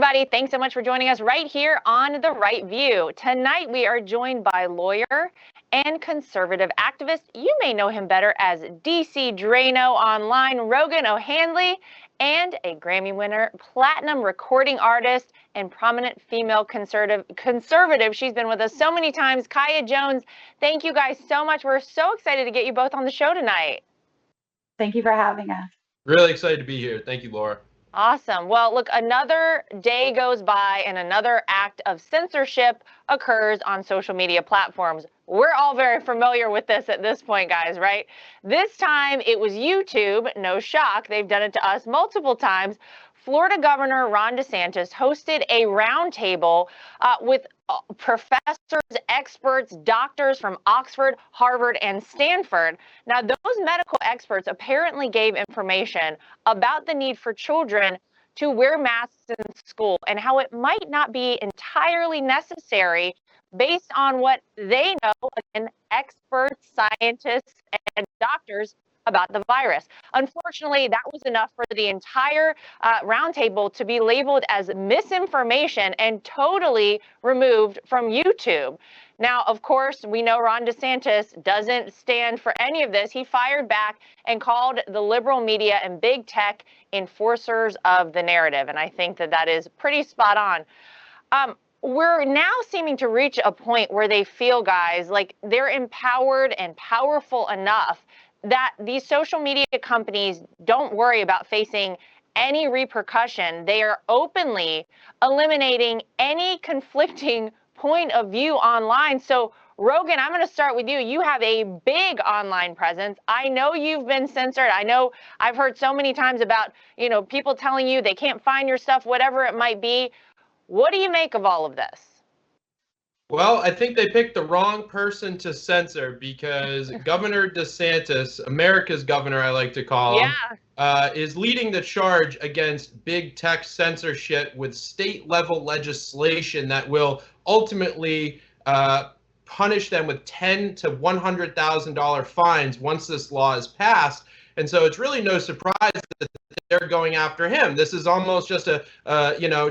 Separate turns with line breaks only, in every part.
everybody. Thanks so much for joining us right here on The Right View. Tonight, we are joined by lawyer and conservative activist. You may know him better as DC Draino online, Rogan O'Handley, and a Grammy winner, platinum recording artist, and prominent female conservative. She's been with us so many times, Kaya Jones. Thank you guys so much. We're so excited to get you both on the show tonight.
Thank you for having us.
Really excited to be here. Thank you, Laura.
Awesome. Well, look, another day goes by and another act of censorship occurs on social media platforms. We're all very familiar with this at this point, guys, right? This time it was YouTube. No shock. They've done it to us multiple times. Florida Governor Ron DeSantis hosted a roundtable with professors, experts, doctors from Oxford, Harvard, and Stanford. Now, those medical experts apparently gave information about the need for children to wear masks in school and how it might not be entirely necessary based on what they know, again, experts, scientists, and doctors about the virus. Unfortunately, that was enough for the entire roundtable to be labeled as misinformation and totally removed from YouTube. Now, of course, we know Ron DeSantis doesn't stand for any of this. He fired back and called the liberal media and big tech enforcers of the narrative. And I think that that is pretty spot on. We're now seeming to reach a point where they feel, guys, like they're empowered and powerful enough that these social media companies don't worry about facing any repercussion. They are openly eliminating any conflicting point of view online. So, Rogan, I'm going to start with you. You have a big online presence. I know you've been censored. I know I've heard so many times about, people telling you they can't find your stuff, whatever it might be. What do you make of all of this?
Well, I think they picked the wrong person to censor because Governor DeSantis, America's governor, I like to call him, is leading the charge against big tech censorship with state-level legislation that will ultimately punish them with $10,000 to $100,000 fines once this law is passed. And so it's really no surprise that they're going after him. This is almost just a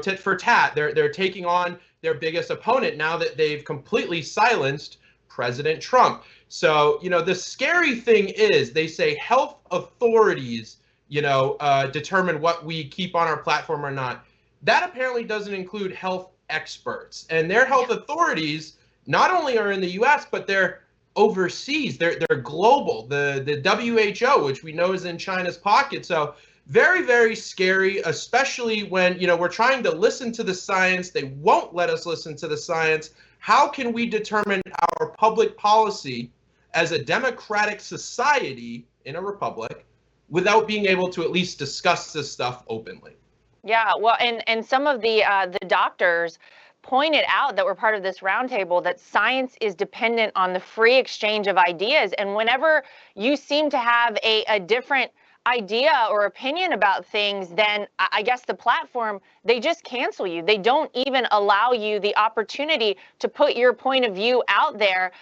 tit for tat. They're taking on their biggest opponent now that they've completely silenced President Trump. So, the scary thing is they say health authorities, determine what we keep on our platform or not. That apparently doesn't include health experts. And their health authorities not only are in the U.S., but they're overseas. They're global. The WHO, which we know is in China's pocket. So very, very scary, especially when, we're trying to listen to the science. They won't let us listen to the science. How can we determine our public policy as a democratic society in a republic without being able to at least discuss this stuff openly?
Yeah, well, and some of the doctors pointed out that were part of this roundtable that science is dependent on the free exchange of ideas. And whenever you seem to have a different idea or opinion about things, then I guess the platform, they just cancel you. They don't even allow you the opportunity to put your point of view out there.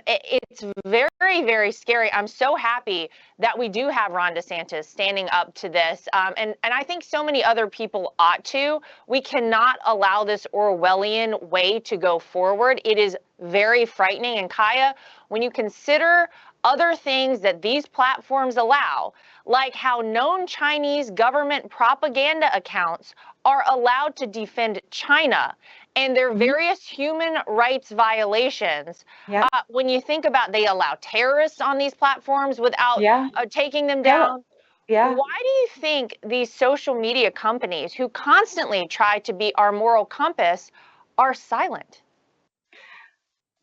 It's very, very scary. I'm so happy that we do have Ron DeSantis standing up to this. And I think so many other people ought to. We cannot allow this Orwellian way to go forward. It is very frightening. And Kaya, when you consider other things that these platforms allow, like how known Chinese government propaganda accounts are allowed to defend China and their various human rights violations. Yep. When you think about, they allow terrorists on these platforms without taking them down. Yeah. Why do you think these social media companies who constantly try to be our moral compass are silent?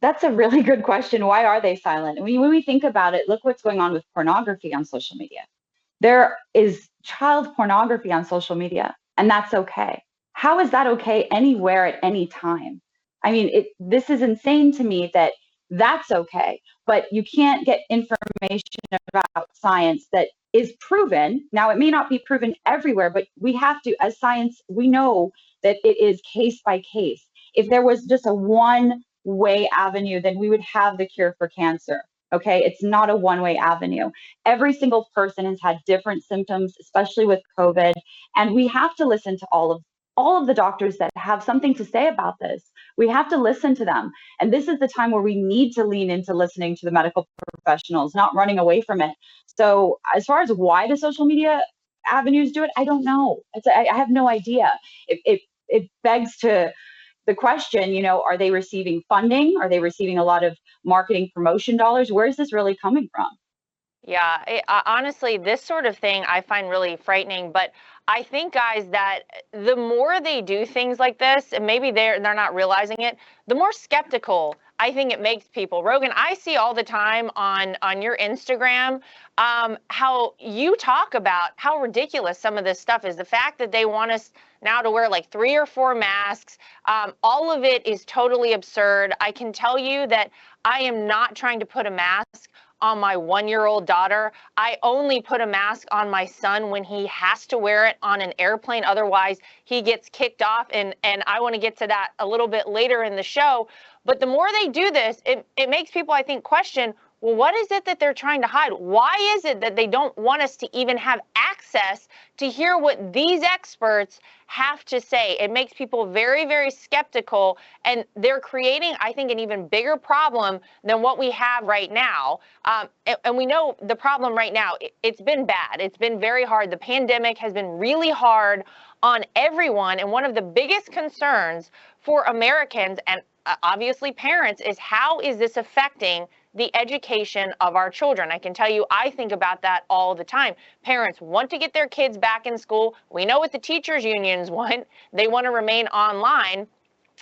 That's a really good question. Why are they silent? When we think about it, look what's going on with pornography on social media. There is child pornography on social media, and that's okay. How is that okay anywhere at any time? I mean, this is insane to me that that's okay, but you can't get information about science that is proven. Now, it may not be proven everywhere, but we have to, as science, we know that it is case by case. If there was just a one-way avenue, then we would have the cure for cancer. Okay, it's not a one-way avenue. Every single person has had different symptoms, especially with COVID, and we have to listen to all all of the doctors that have something to say about this. We have to listen to them. And this is the time where we need to lean into listening to the medical professionals, not running away from it. So as far as why the social media avenues do it, I don't know. I have no idea. It begs to the question, you know, are they receiving funding? Are they receiving a lot of marketing promotion dollars? Where is this really coming from?
Yeah, honestly, this sort of thing I find really frightening. But I think, guys, that the more they do things like this, and maybe they're not realizing it, the more skeptical I think it makes people. Rogan, I see all the time on your Instagram how you talk about how ridiculous some of this stuff is. The fact that they want us now to wear like 3 or 4 masks, all of it is totally absurd. I can tell you that I am not trying to put a mask on my 1-year-old daughter. I only put a mask on my son when he has to wear it on an airplane. Otherwise, he gets kicked off. And I want to get to that a little bit later in the show. But the more they do this, it makes people, I think, question, well, what is it that they're trying to hide? Why is it that they don't want us to even have access to hear what these experts have to say? It makes people very, very skeptical, and they're creating, I think, an even bigger problem than what we have right now. And we know the problem right now, it's been bad. It's been very hard. The pandemic has been really hard on everyone. And one of the biggest concerns for Americans and obviously parents is how is this affecting the education of our children? I can tell you, I think about that all the time. Parents want to get their kids back in school. We know what the teachers unions want. They want to remain online.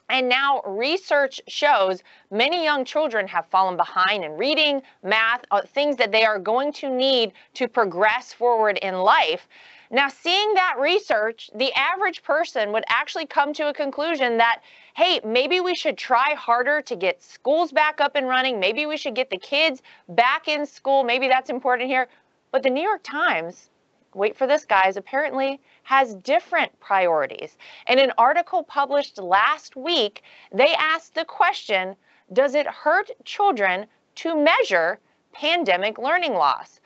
And now research shows many young children have fallen behind in reading, math, things that they are going to need to progress forward in life. Now, seeing that research, the average person would actually come to a conclusion that, hey, maybe we should try harder to get schools back up and running. Maybe we should get the kids back in school. Maybe that's important here. But the New York Times, wait for this, guys, apparently has different priorities. In an article published last week, they asked the question, does it hurt children to measure pandemic learning loss?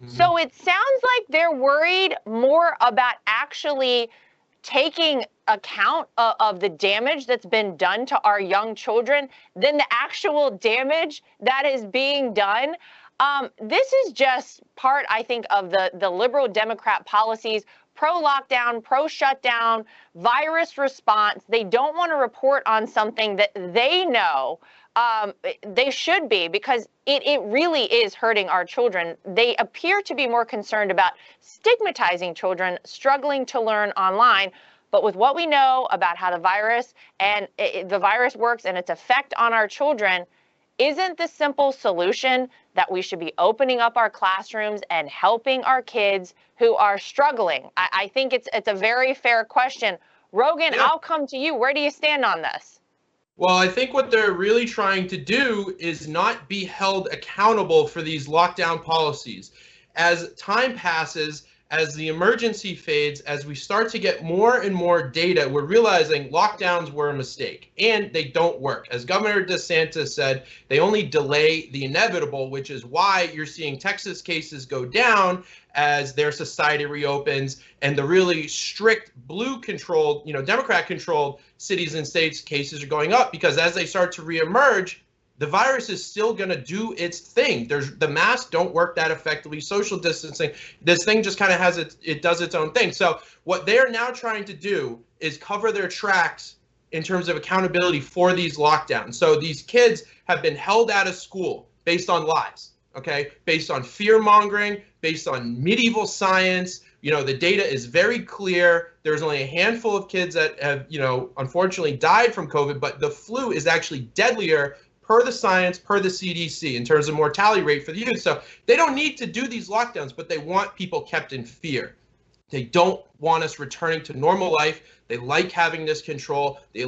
So it sounds like they're worried more about actually taking account of the damage that's been done to our young children than the actual damage that is being done. This is just part, I think, of the liberal Democrat policies, pro-lockdown, pro-shutdown, virus response. They don't want to report on something that they know they should be, because it really is hurting our children. They appear to be more concerned about stigmatizing children struggling to learn online. But with what we know about how the virus works and its effect on our children, isn't the simple solution that we should be opening up our classrooms and helping our kids who are struggling? I think it's a very fair question. Rogan, yeah. I'll come to you. Where do you stand on this?
Well, I think what they're really trying to do is not be held accountable for these lockdown policies. As time passes, as the emergency fades, as we start to get more and more data, we're realizing lockdowns were a mistake and they don't work. As Governor DeSantis said, they only delay the inevitable, which is why you're seeing Texas cases go down as their society reopens, and the really strict blue-controlled, Democrat-controlled cities and states cases are going up, because as they start to reemerge, the virus is still going to do its thing. The masks don't work that effectively. Social distancing, this thing just kind of it does its own thing. So what they're now trying to do is cover their tracks in terms of accountability for these lockdowns. So these kids have been held out of school based on lies, okay? Based on fear mongering, based on medieval science. The data is very clear. There's only a handful of kids that have, unfortunately died from COVID, but the flu is actually deadlier per the science, per the CDC, in terms of mortality rate for the youth. So they don't need to do these lockdowns, but they want people kept in fear. They don't want us returning to normal life. They like having this control. They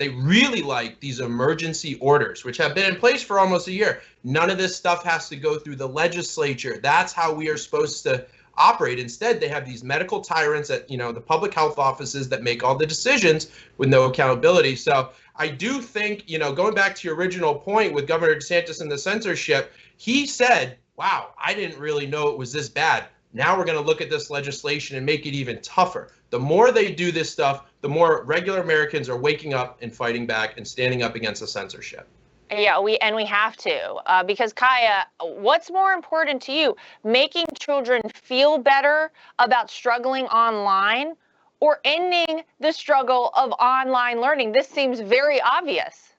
really like these emergency orders, which have been in place for almost a year. None of this stuff has to go through the legislature. That's how we are supposed to operate. Instead, they have these medical tyrants at, the public health offices that make all the decisions with no accountability. So I do think, going back to your original point with Governor DeSantis and the censorship, he said, wow, I didn't really know it was this bad. Now we're going to look at this legislation and make it even tougher. The more they do this stuff, the more regular Americans are waking up and fighting back and standing up against the censorship.
Yeah, we have to, because Kaya, what's more important to you, making children feel better about struggling online or ending the struggle of online learning? This seems very obvious.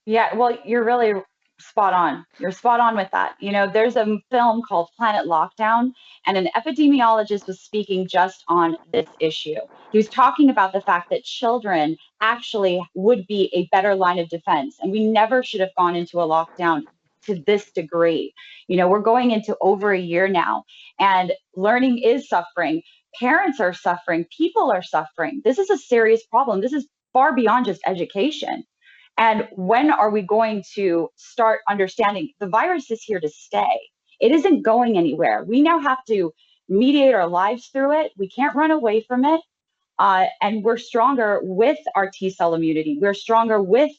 Yeah, well, you're really spot on. You're spot on with that. You know, there's a film called Planet Lockdown, and an epidemiologist was speaking just on this issue. He was talking about the fact that children actually would be a better line of defense, and we never should have gone into a lockdown to this degree. You know, we're going into over a year now, and learning is suffering. Parents are suffering. People are suffering. This is a serious problem. This is far beyond just education. And when are we going to start understanding the virus is here to stay? It isn't going anywhere. We now have to mediate our lives through it. We can't run away from it. And we're stronger with our T cell immunity. We're stronger with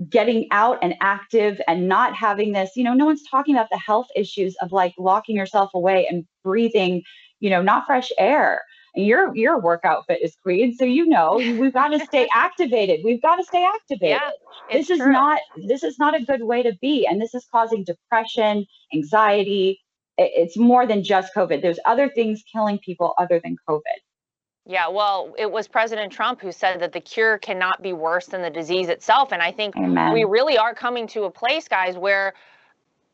getting out and active and not having this, you know, no one's talking about the health issues of like locking yourself away and breathing, you know, not fresh air. And your workout fit is queen, so you know we've got to stay activated. We've got to stay activated.
Yeah,
this is not a good way to be, and this is causing depression, anxiety. It's more than just COVID. There's other things killing people other than COVID.
Yeah, well, it was President Trump who said that the cure cannot be worse than the disease itself, and I think
Amen.
we really are coming to a place, guys, where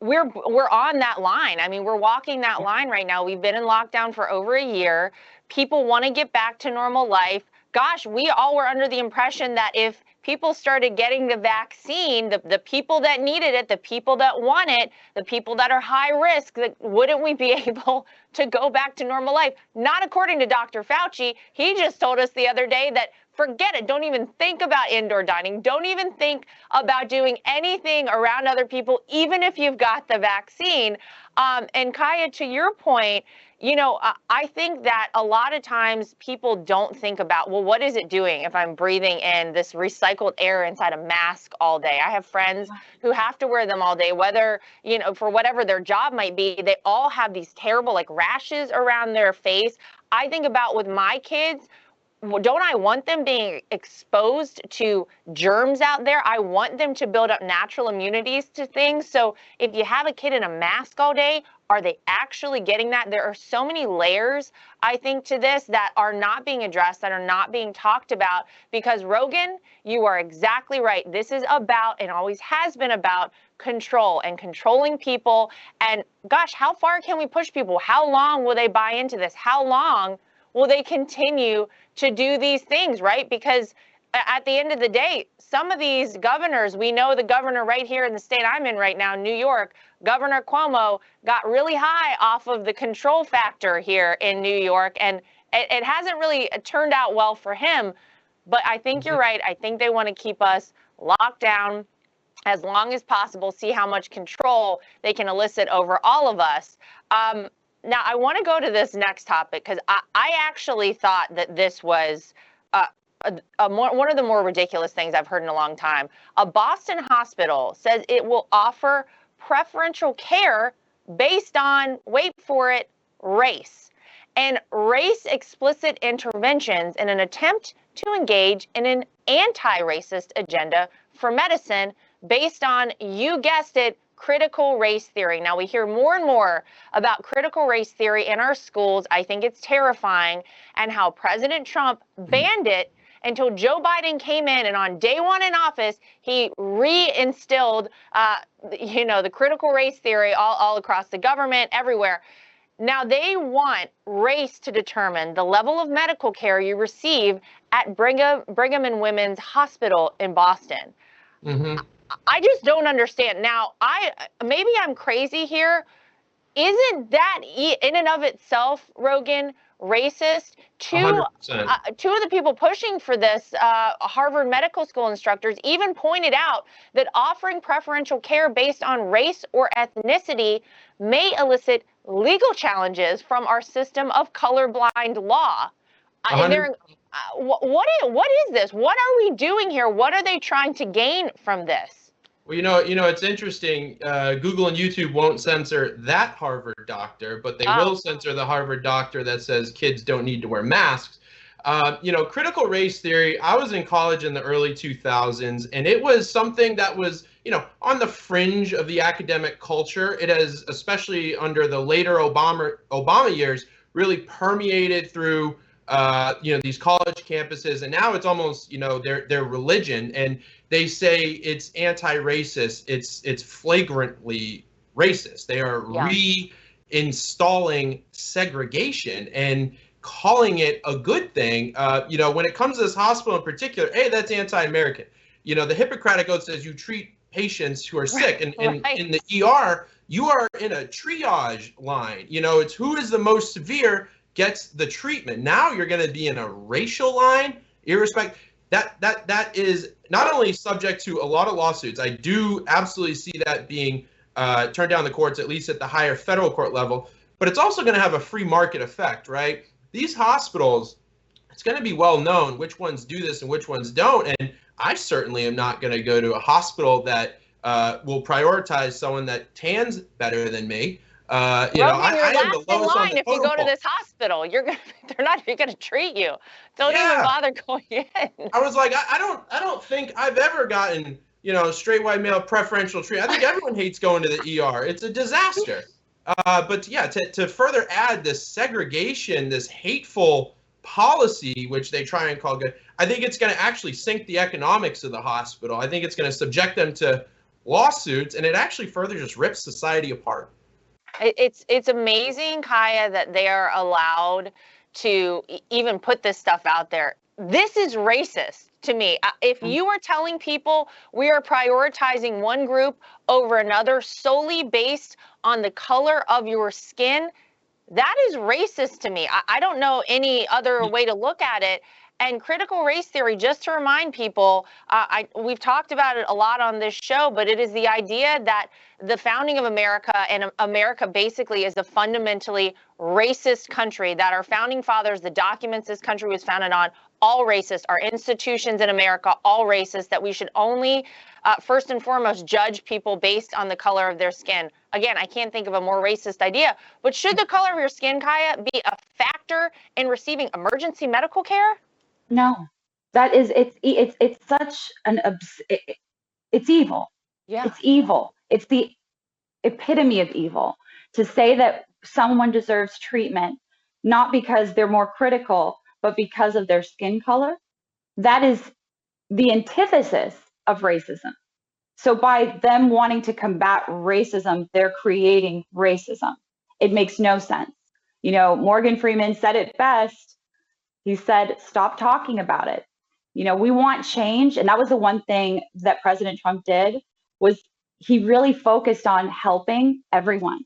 we're on that line. I mean, we're walking that line right now. We've been in lockdown for over a year. People want to get back to normal life. Gosh, we all were under the impression that if people started getting the vaccine, the people that needed it, the people that want it, the people that are high risk, that wouldn't we be able to go back to normal life? Not according to Dr. Fauci. He just told us the other day that forget it. Don't even think about indoor dining. Don't even think about doing anything around other people, even if you've got the vaccine. And Kaya, to your point, you know, I think that a lot of times people don't think about, well, what is it doing if I'm breathing in this recycled air inside a mask all day? I have friends who have to wear them all day, whether, you know, for whatever their job might be. They all have these terrible like rashes around their face. I think about with my kids, don't I want them being exposed to germs out there? I want them to build up natural immunities to things. So if you have a kid in a mask all day, are they actually getting that? There are so many layers, I think, to this that are not being addressed, that are not being talked about, because Rogan, you are exactly right. This is about, and always has been about, control and controlling people. And gosh, how far can we push people? How long will they buy into this? How long will they continue to do these things, right? Because at the end of the day, some of these governors, we know the governor right here in the state I'm in right now, New York, Governor Cuomo, got really high off of the control factor here in New York, and it hasn't really turned out well for him. But I think you're right. I think they want to keep us locked down as long as possible, see how much control they can elicit over all of us. Now, I want to go to this next topic because I actually thought that this was one of the more ridiculous things I've heard in a long time. A Boston hospital says it will offer preferential care based on, wait for it, race, and race-explicit interventions in an attempt to engage in an anti-racist agenda for medicine based on, you guessed it, critical race theory. Now, we hear more and more about critical race theory in our schools. I think it's terrifying, and how President Trump banned it until Joe Biden came in, and on day one in office, he reinstilled, the critical race theory all across the government, everywhere. Now, they want race to determine the level of medical care you receive at Brigham and Women's Hospital in Boston. Mm-hmm. I just don't understand. Now, maybe I'm crazy here. Isn't that in and of itself, Rogan, racist? Two of the people pushing for this, Harvard Medical School instructors, even pointed out that offering preferential care based on race or ethnicity may elicit legal challenges from our system of colorblind law. What is this? What are we doing here? What are they trying to gain from this?
Well, it's interesting. Google and YouTube won't censor that Harvard doctor, but they will censor the Harvard doctor that says kids don't need to wear masks. Critical race theory, I was in college in the early 2000s, and it was something that was, on the fringe of the academic culture. It has, especially under the later Obama years, really permeated through, these college campuses, and now it's almost, their religion, and they say it's anti-racist. It's flagrantly racist. They are reinstalling segregation and calling it a good thing. When it comes to this hospital in particular, hey, that's anti-American. The Hippocratic Oath says you treat patients who are sick, and in the ER, you are in a triage line. It's who is the most severe gets the treatment. Now you're going to be in a racial line, irrespective. That is not only subject to a lot of lawsuits. I do absolutely see that being turned down the courts, at least at the higher federal court level. But it's also going to have a free market effect, right? These hospitals, it's going to be well known which ones do this and which ones don't. And I certainly am not going to go to a hospital that will prioritize someone that tans better than me. I am the lowest on the
if you go to this hospital, they're not going to treat you. Don't even bother going in.
I was like, I don't think I've ever gotten, straight white male preferential treatment. I think everyone hates going to the ER. It's a disaster. But yeah, to further add this segregation, this hateful policy, which they try and call good, I think it's going to actually sink the economics of the hospital. I think it's going to subject them to lawsuits, and it actually further just rips society apart.
It's amazing, Kaya, that they are allowed to even put this stuff out there. This is racist to me. If you are telling people we are prioritizing one group over another solely based on the color of your skin, that is racist to me. I don't know any other way to look at it. And critical race theory, just to remind people, we've talked about it a lot on this show, but it is the idea that the founding of America, and America basically is a fundamentally racist country, that our founding fathers, the documents this country was founded on, all racist, our institutions in America, all racist, that we should only, first and foremost, judge people based on the color of their skin. Again, I can't think of a more racist idea, but should the color of your skin, Kaya, be a factor in receiving emergency medical care?
No, it's such it's evil.
Yeah.
It's evil. It's the epitome of evil to say that someone deserves treatment, not because they're more critical, but because of their skin color. That is the antithesis of racism. So by them wanting to combat racism, they're creating racism. It makes no sense. Morgan Freeman said it best. He said, stop talking about it. We want change. And that was the one thing that President Trump did, was he really focused on helping everyone.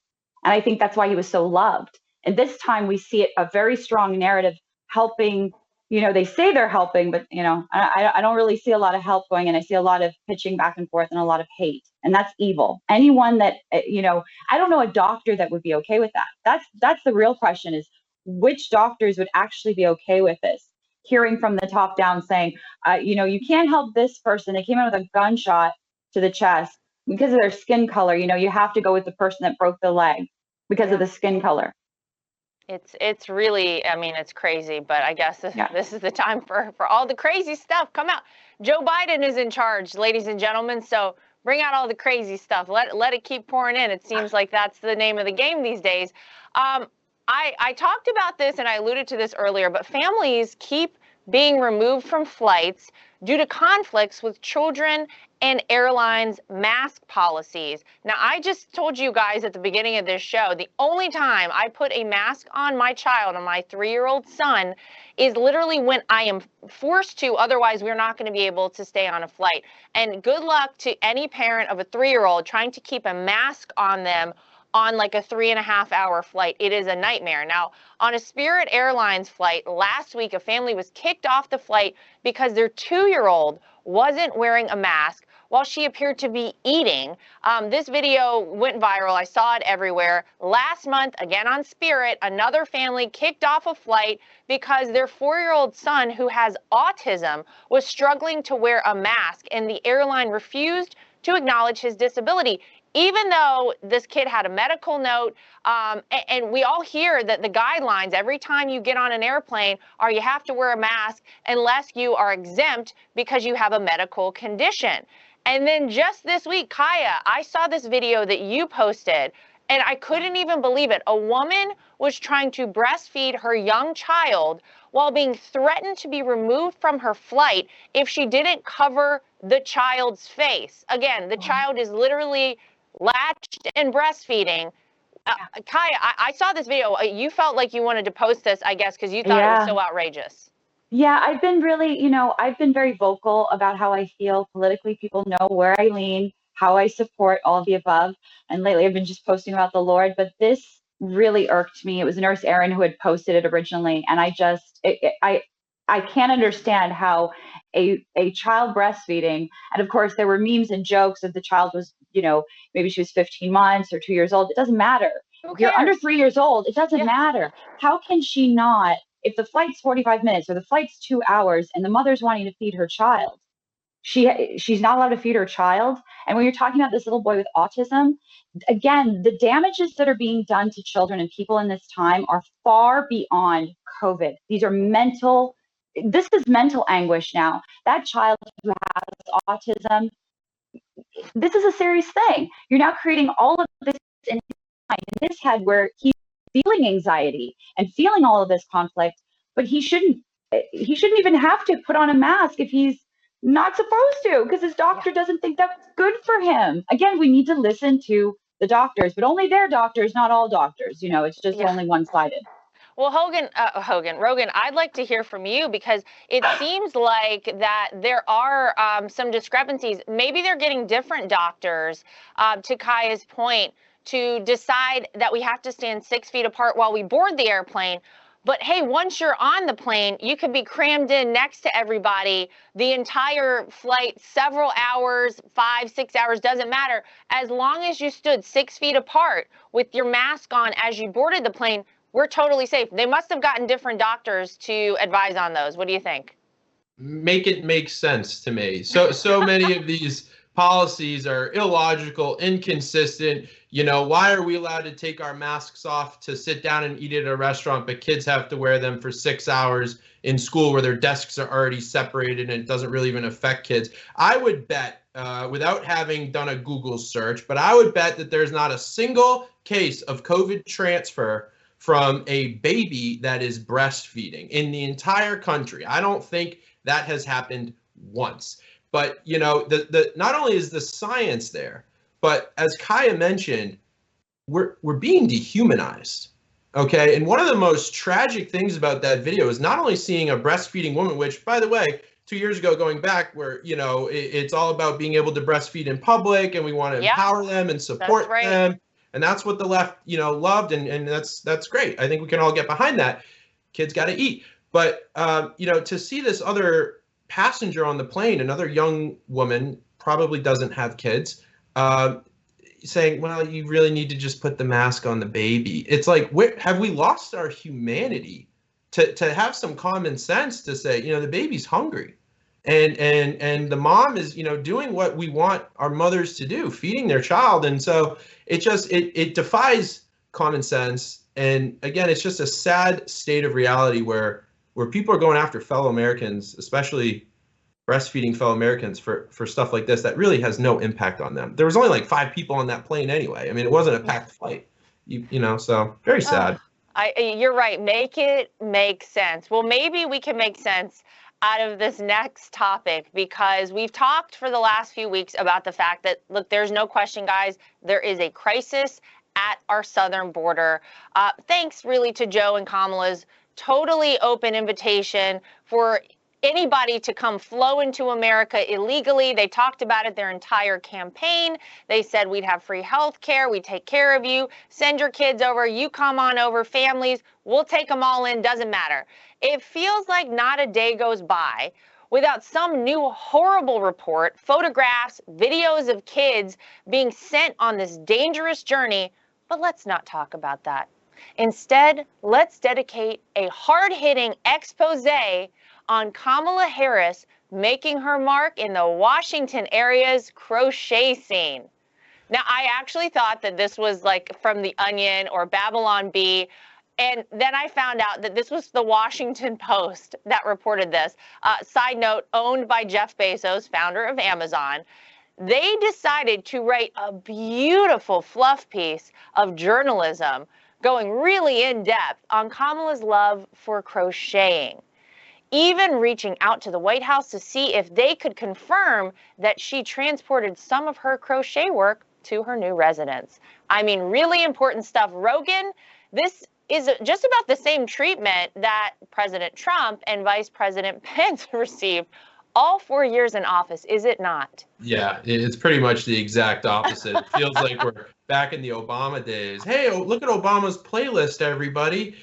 And I think that's why he was so loved. And this time we see a very strong narrative helping. They say they're helping, but, I don't really see a lot of help going in. I see a lot of pitching back and forth and a lot of hate. And that's evil. Anyone that, I don't know a doctor that would be okay with that. That's the real question, is which doctors would actually be okay with this? Hearing from the top down saying, you can't help this person. They came in with a gunshot to the chest because of their skin color. You have to go with the person that broke the leg because of the skin color.
It's really, it's crazy, but I guess this is the time for all the crazy stuff come out. Joe Biden is in charge, ladies and gentlemen, so bring out all the crazy stuff. Let it keep pouring in. It seems like that's the name of the game these days. I talked about this, and I alluded to this earlier, but families keep being removed from flights due to conflicts with children and airlines' mask policies. Now, I just told you guys at the beginning of this show, the only time I put a mask on my child, on my 3-year-old son, is literally when I am forced to. Otherwise, we're not going to be able to stay on a flight. And good luck to any parent of a 3-year-old trying to keep a mask on them on like a 3.5-hour flight. It is a nightmare. Now, on a Spirit Airlines flight last week, a family was kicked off the flight because their 2-year-old wasn't wearing a mask while she appeared to be eating. This video went viral. I saw it everywhere. Last month, again on Spirit, another family kicked off a flight because their 4-year-old son, who has autism, was struggling to wear a mask, and the airline refused to acknowledge his disability. Even though this kid had a medical note, and we all hear that the guidelines every time you get on an airplane are you have to wear a mask unless you are exempt because you have a medical condition. And then just this week, Kaya, I saw this video that you posted, and I couldn't even believe it. A woman was trying to breastfeed her young child while being threatened to be removed from her flight if she didn't cover the child's face. Again, the child is literally latched and breastfeeding. Kaya, I saw this video. You felt like you wanted to post this, I guess, because you thought it was so outrageous.
Yeah, I've been really, I've been very vocal about how I feel politically. People know where I lean, how I support all of the above. And lately I've been just posting about the Lord, but this really irked me. It was Nurse Erin who had posted it originally. And I can't understand how a child breastfeeding, and of course there were memes and jokes that the child was, maybe she was 15 months or 2 years old. It doesn't matter. If you're under 3 years old, it doesn't matter. How can she not, if the flight's 45 minutes or the flight's 2 hours and the mother's wanting to feed her child, she's not allowed to feed her child? And when you're talking about this little boy with autism, again, the damages that are being done to children and people in this time are far beyond COVID. This is mental anguish now. That child who has autism, this is a serious thing. You're now creating all of this in his head where he's feeling anxiety and feeling all of this conflict, but he shouldn't even have to put on a mask if he's not supposed to, because his doctor doesn't think that's good for him. Again, we need to listen to the doctors, but only their doctors, not all doctors. It's just only one-sided.
Well, Rogan, I'd like to hear from you, because it seems like that there are some discrepancies. Maybe they're getting different doctors, to Kaya's point, to decide that we have to stand 6 feet apart while we board the airplane. But hey, once you're on the plane, you could be crammed in next to everybody the entire flight, several hours, 5, 6 hours, doesn't matter. As long as you stood 6 feet apart with your mask on as you boarded the plane, we're totally safe. They must have gotten different doctors to advise on those. What do you think?
Make it make sense to me. So many of these policies are illogical, inconsistent. Why are we allowed to take our masks off to sit down and eat at a restaurant, but kids have to wear them for 6 hours in school where their desks are already separated and it doesn't really even affect kids? I would bet, without having done a Google search, but I would bet that there's not a single case of COVID transfer from a baby that is breastfeeding in the entire country. I don't think that has happened once. But, not only is the science there, but as Kaya mentioned, we're being dehumanized. Okay. And one of the most tragic things about that video is not only seeing a breastfeeding woman, which, by the way, 2 years ago, going back, where, it's all about being able to breastfeed in public, and we want to empower them and support them. And that's what the left, loved. And that's great. I think we can all get behind that. Kids got to eat. But, to see this other passenger on the plane, another young woman, probably doesn't have kids, saying, well, you really need to just put the mask on the baby. It's like, have we lost our humanity to have some common sense to say, the baby's hungry, and the mom is, doing what we want our mothers to do, feeding their child. And so it defies common sense. And again, it's just a sad state of reality where people are going after fellow Americans, especially breastfeeding fellow Americans, for stuff like this that really has no impact on them. There was only like 5 people on that plane anyway. I mean, it wasn't a packed flight, so very sad.
You're right. Make it make sense. Well, maybe we can make sense out of this next topic, because we've talked for the last few weeks about the fact that, look, there's no question, guys, there is a crisis at our southern border. Thanks really to Joe and Kamala's totally open invitation for anybody to come flow into America illegally. They talked about it their entire campaign. They said we'd have free health care, we take care of you, send your kids over, you come on over, families, we'll take them all in, doesn't matter. It feels like not a day goes by without some new horrible report, photographs, videos of kids being sent on this dangerous journey. But let's not talk about that. Instead, let's dedicate a hard-hitting expose on Kamala Harris making her mark in the Washington area's crochet scene. Now, I actually thought that this was like from The Onion or Babylon Bee. And then I found out that this was the Washington Post that reported this. Side note, owned by Jeff Bezos, founder of Amazon. They decided to write a beautiful fluff piece of journalism going really in depth on Kamala's love for crocheting, even reaching out to the White House to see if they could confirm that she transported some of her crochet work to her new residence. I mean, really important stuff. Rogan, this is just about the same treatment that President Trump and Vice President Pence received all 4 years in office, is it not?
Yeah, it's pretty much the exact opposite. It feels like we're back in the Obama days. Hey, look at Obama's playlist, everybody.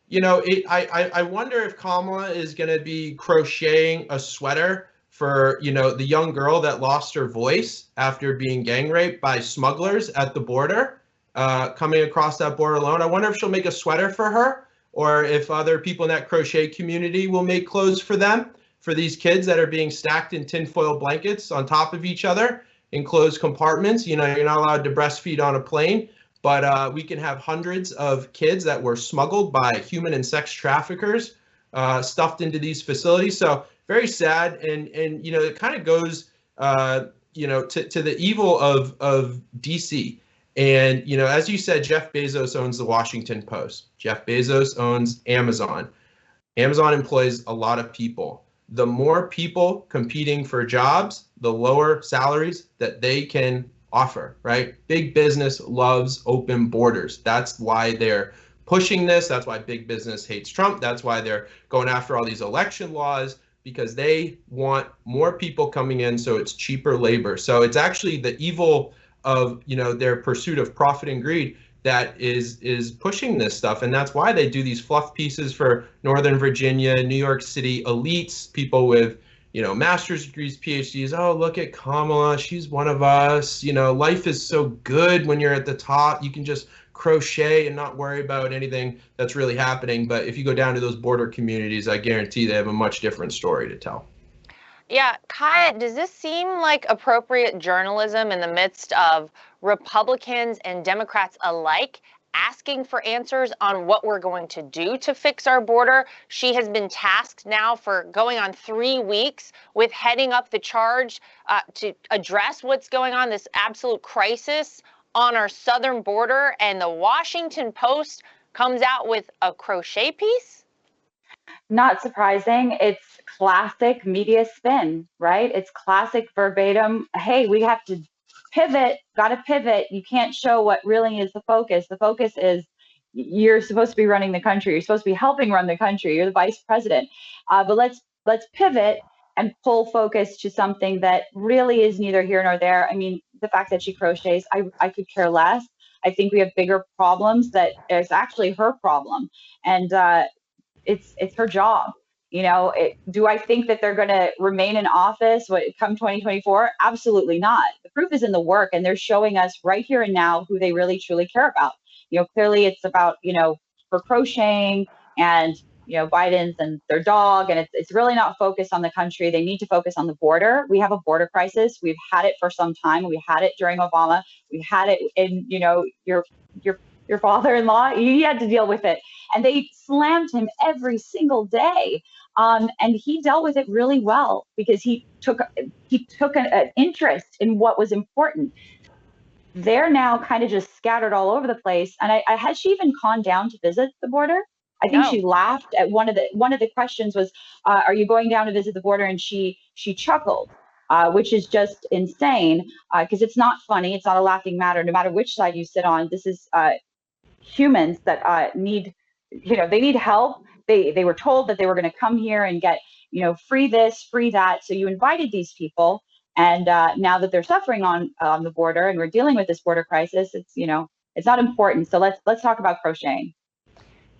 You know, I wonder if Kamala is going to be crocheting a sweater for, you know, the young girl that lost her voice after being gang raped by smugglers at the border, coming across that border alone. I wonder if she'll make a sweater for her, or if other people in that crochet community will make clothes for them, for these kids that are being stacked in tinfoil blankets on top of each other in closed compartments. You know, you're not allowed to breastfeed on a plane, but we can have hundreds of kids that were smuggled by human and sex traffickers, stuffed into these facilities. So very sad, and you know, it kind of goes you know, to the evil of DC. And you know, as you said, Jeff Bezos owns the Washington Post. Jeff Bezos owns Amazon. Amazon employs a lot of people. The more people competing for jobs, the lower salaries that they can offer, right? Big business loves open borders. That's why they're pushing this. That's why big business hates Trump. That's why they're going after all these election laws, because they want more people coming in, so it's cheaper labor. So it's actually the evil of, you know, their pursuit of profit and greed that is pushing this stuff. And that's why they do these fluff pieces for Northern Virginia, New York City elites, people with, you know, master's degrees, PhDs. Oh, look at Kamala, she's one of us. You know, life is so good when you're at the top. You can just crochet and not worry about anything that's really happening. But if you go down to those border communities, I guarantee they have a much different story to tell.
Yeah, Kaya, does this seem like appropriate journalism in the midst of Republicans and Democrats alike asking for answers on what we're going to do to fix our border? She has been tasked now for going on 3 weeks with heading up the charge to address what's going on, this absolute crisis on our southern border, and the Washington Post comes out with a crochet piece?
Not surprising. It's classic media spin, right? It's classic verbatim. Hey, we have to pivot, got to pivot. You can't show what really is the focus. The focus is you're supposed to be running the country. You're supposed to be helping run the country. You're the vice president. But let's pivot and pull focus to something that really is neither here nor there. I mean, the fact that she crochets, I could care less. I think we have bigger problems that is actually her problem. And it's her job. You know, do I think that they're going to remain in office come 2024? Absolutely not. The proof is in the work, and they're showing us right here and now who they really truly care about. You know, clearly it's about, you know, her crocheting and, you know, Biden's and their dog, and it's really not focused on the country. They need to focus on the border. We have a border crisis. We've had it for some time. We had it during Obama. We had it in, you know, your father-in-law. He had to deal with it, and they slammed him every single day. And he dealt with it really well because he took an interest in what was important. They're now kind of just scattered all over the place. And has she even gone down to visit the border? I think she laughed at one of the questions was, are you going down to visit the border? And she chuckled, which is just insane because it's not funny. It's not a laughing matter. No matter which side you sit on, this is humans that need, you know, they need help. They were told that they were going to come here and get, you know, free this, free that. So you invited these people. And now that they're suffering on the border and we're dealing with this border crisis, it's, you know, it's not important. So let's talk about crocheting.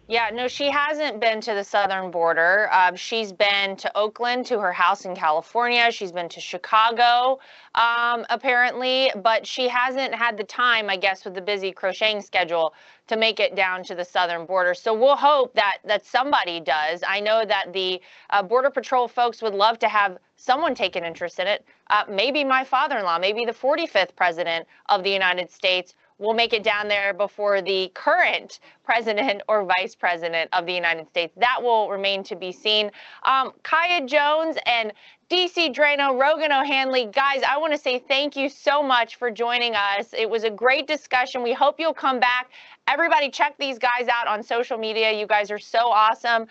Yeah, no, she hasn't been to the southern border. She's been to Oakland, to her house in California. She's been to Chicago, apparently, but she hasn't had the time, I guess, with the busy crocheting schedule to make it down to the southern border. So we'll hope that somebody does. I know that the Border Patrol folks would love to have someone take an interest in it. Maybe my father-in-law, maybe the 45th president of the United States will make it down there before the current president or vice president of the United States. That will remain to be seen. Kaya Jones and DC Draino, Rogan O'Handley, guys, I want to say thank you so much for joining us. It was a great discussion. We hope you'll come back. Everybody check these guys out on social media. You guys are so awesome.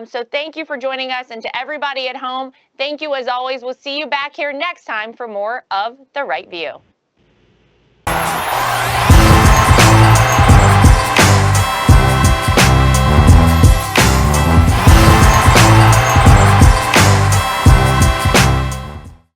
So thank you for joining us. And to everybody at home, thank you as always. We'll see you back here next time for more of The Right View.